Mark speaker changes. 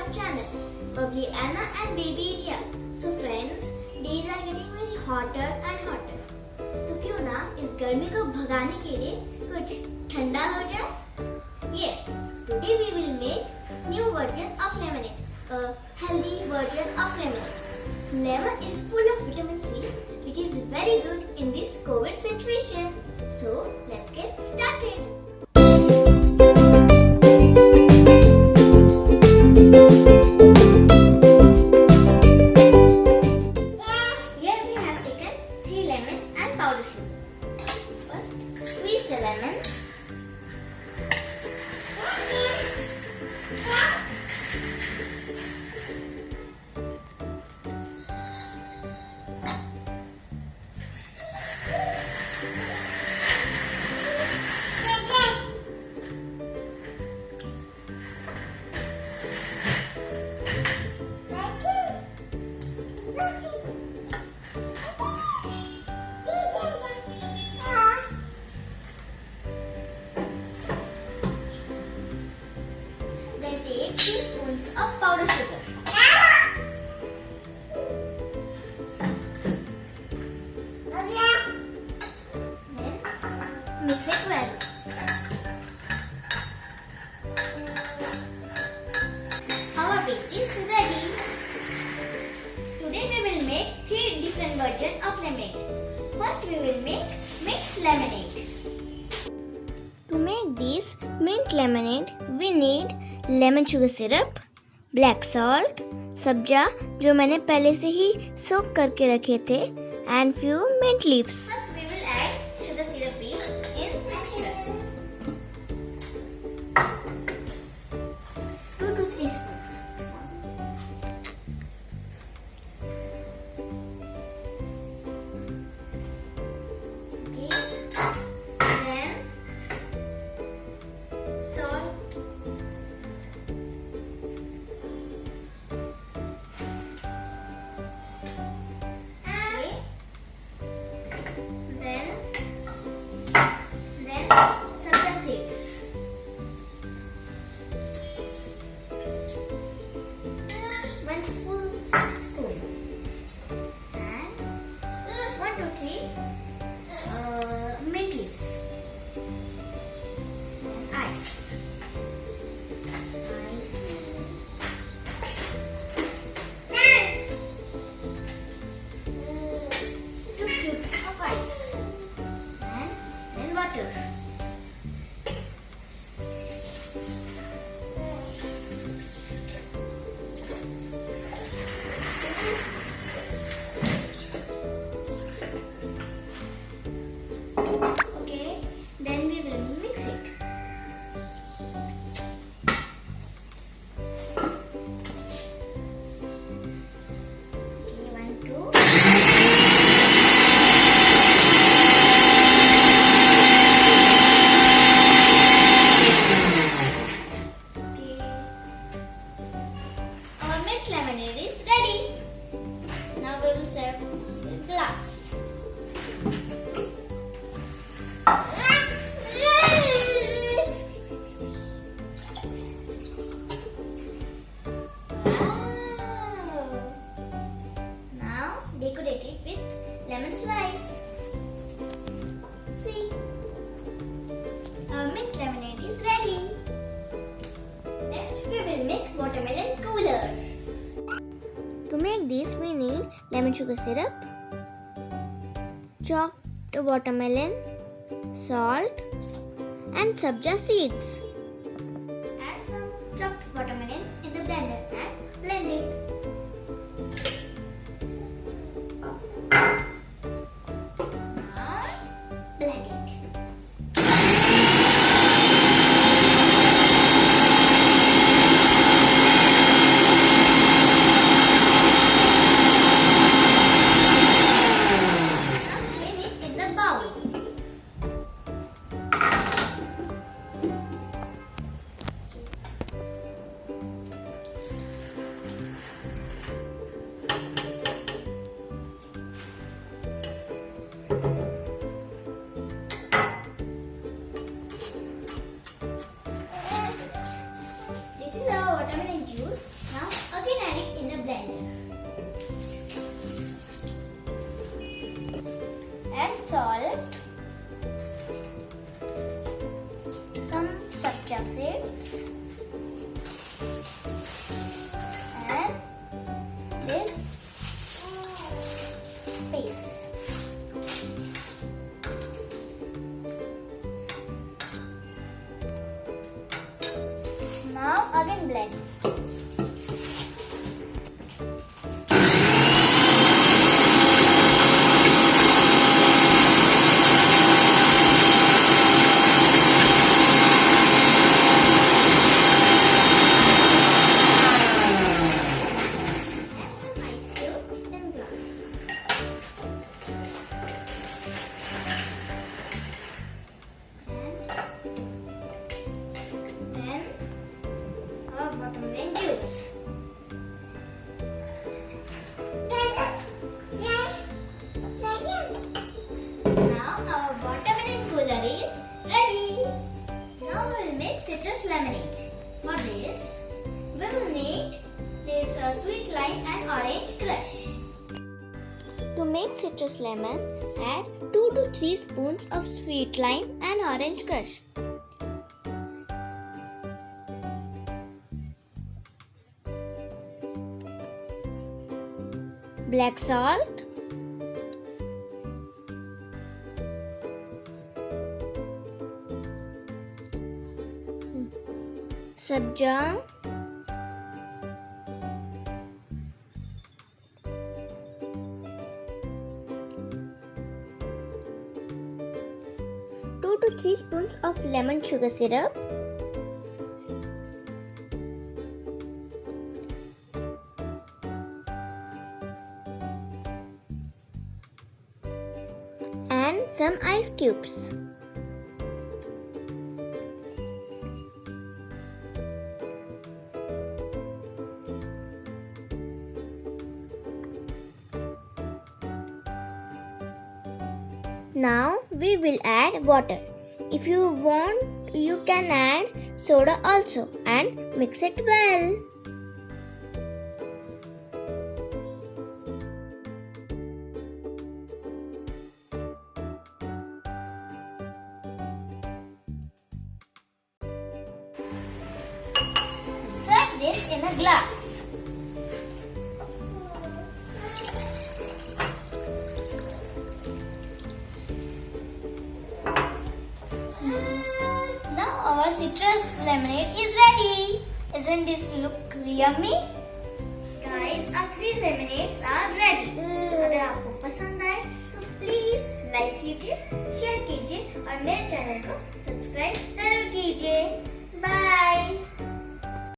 Speaker 1: our channel, Bubbly Anna and Baby Ria. So friends, days are getting very hotter and hotter. तो क्यों ना इस गर्मी को भगाने के लिए कुछ ठंडा हो जाए? Yes, today we will make new version of lemonade, a healthy version of lemonade. Lemon is full of vitamin C, which is very good in this COVID situation. So let's get started. Here we have taken 3 lemons and powder sugar. First, squeeze the lemon. Then take 2 spoons of powder sugar. Then mix it well. Our base is ready. Today we will make 3 different versions of lemonade. First we will make mint lemonade. To make this mint lemonade, we need lemon sugar syrup, black salt, सब्जा जो मैंने पहले से ही सोक करके रखे थे, and few mint leaves. First we will add sugar syrup in mixture. 2 to 3 spoons. Okay. Then salt. Okay. Then sabja seeds. One full spoon. And 1 to 3 mint leaves. And ice. Two cubes of ice. And then water. Okay, then we will mix it. Okay, 1, 2. Okay. Our mint lemonade is ready. Now we will serve the glass. Wow. Now decorate it with lemon slice. See, our mint lemonade is ready. Next we will make watermelon cooler. To make this we need lemon sugar syrup, chopped watermelon, salt and sabja seeds. Add some chopped watermelons in the blender and blend it. Now blend it. Now strain it in the bowl. watermelon juice. Now again add it in the blender. Add salt, some sabja seeds, and this paste. Now again blend. Watermelon juice. Now our watermelon cooler is ready. Now we will make citrus lemonade. For this, we will need this sweet lime and orange crush. To make citrus lemon, add 2 to 3 spoons of sweet lime and orange crush. Black salt, sabja, two to 3 spoons of lemon sugar syrup, and some ice cubes. Now we will add water. If you want, you can add soda also and mix it well. Serve this in a glass. Now our citrus lemonade is ready. Isn't this look yummy? Guys, our 3 lemonades are ready. अगर आपको पसंद आए तो please like कीजिए, share कीजिए और मेरे channel को सब्सक्राइब जरूर कीजिए. बाय.